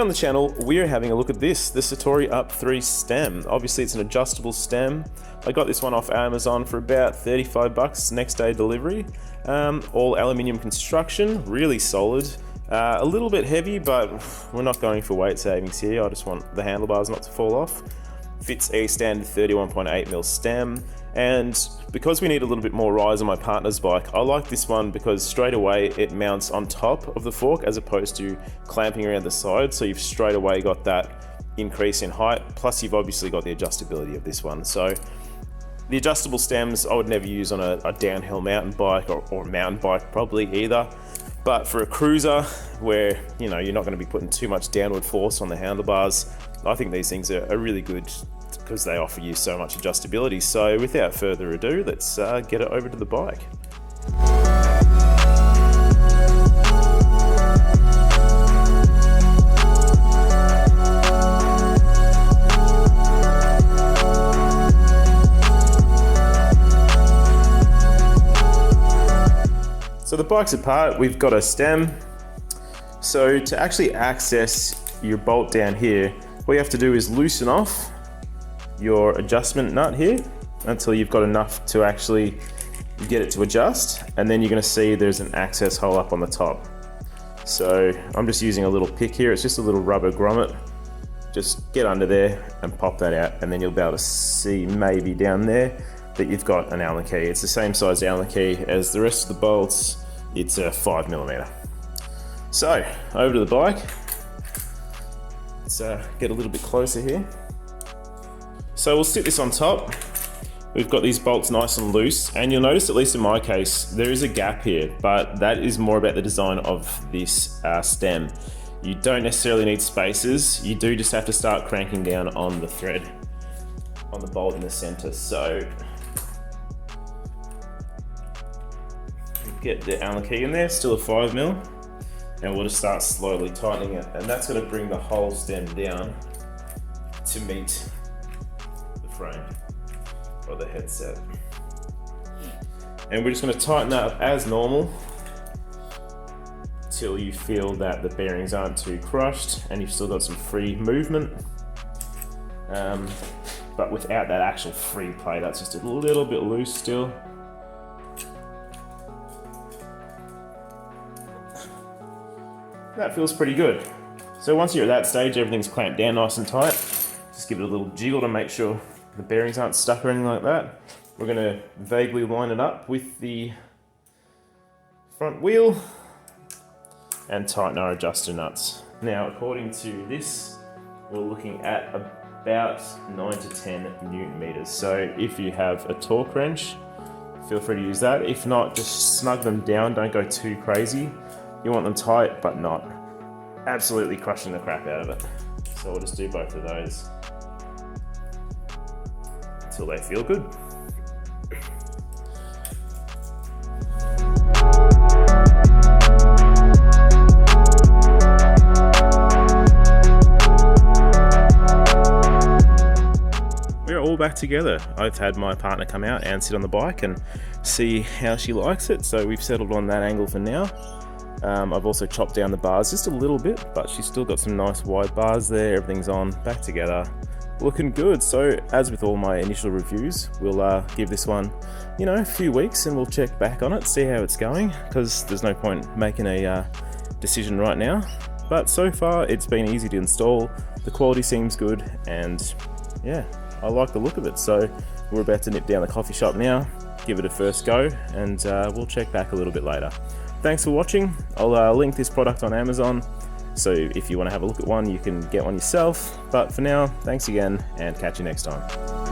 on the channel, we're having a look at this, the Satori Up 3 stem. Obviously it's an adjustable stem. I got this one off Amazon for about 35 bucks, next day delivery. All aluminium construction, really solid. A little bit heavy, but we're not going for weight savings here. I just want the handlebars not to fall off. Fits a standard 31.8mm stem. And because we need a little bit more rise on my partner's bike, I like this one because straight away it mounts on top of the fork as opposed to clamping around the side. So you've straight away got that increase in height. Plus you've obviously got the adjustability of this one. So the adjustable stems I would never use on a downhill mountain bike or mountain bike probably either. But for a cruiser where you're not going to be putting too much downward force on the handlebars, I think these things are really good because they offer you so much adjustability. So without further ado, let's get it over to the bike. So the bike's apart, we've got a stem. So to actually access your bolt down here, all you have to do is loosen off your adjustment nut here until you've got enough to actually get it to adjust, and then you're going to see there's an access hole up on the top. So I'm just using a little pick here, it's just a little rubber grommet. Just get under there and pop that out, and then you'll be able to see maybe down there that you've got an Allen key. It's the same size Allen key as the rest of the bolts. It's a 5mm. So over to the bike. Let's get a little bit closer here. So we'll sit this on top. We've got these bolts nice and loose, and you'll notice, at least in my case, there is a gap here, but that is more about the design of this stem. You don't necessarily need spacers. You do just have to start cranking down on the thread on the bolt in the center. So get the Allen key in there, still a 5mm, and we'll just start slowly tightening it, and that's going to bring the whole stem down to meet the frame or the headset. And we're just going to tighten that up as normal till you feel that the bearings aren't too crushed and you've still got some free movement, but without that actual free play. That's just a little bit loose still. That feels pretty good. So once you're at that stage, everything's clamped down nice and tight. Just give it a little jiggle to make sure the bearings aren't stuck or anything like that. We're going to vaguely line it up with the front wheel and tighten our adjuster nuts. Now, according to this, we're looking at about 9 to 10 Newton meters. So if you have a torque wrench, feel free to use that. If not, just snug them down, don't go too crazy. You want them tight, but not absolutely crushing the crap out of it. So we'll just do both of those until they feel good. We're all back together. I've had my partner come out and sit on the bike and see how she likes it. So we've settled on that angle for now. I've also chopped down the bars just a little bit, but she's still got some nice wide bars there. Everything's on, back together, looking good. So as with all my initial reviews, we'll give this one, a few weeks, and we'll check back on it, see how it's going, because there's no point making a decision right now. But so far, it's been easy to install. The quality seems good, and yeah, I like the look of it. So we're about to nip down the coffee shop now, give it a first go, and we'll check back a little bit later. Thanks for watching. I'll link this product on Amazon, so if you want to have a look at one, you can get one yourself. But for now, thanks again, and catch you next time.